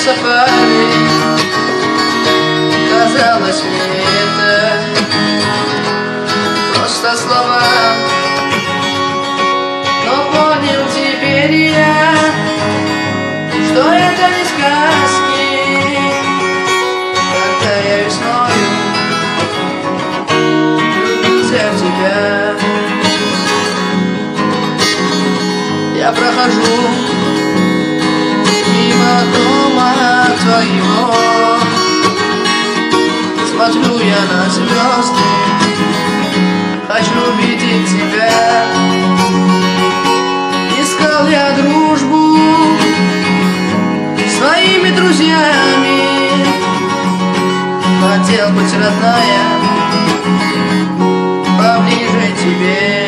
сафари. Казалось мне это просто слова, но понял теперь я, что это не сказки. Когда я весною влюбился в тебя, я прохожу мимо дома твоего, смотрю я на звезды, хочу видеть тебя. Искал я дружбу своими друзьями, хотел быть, родная, поближе тебе.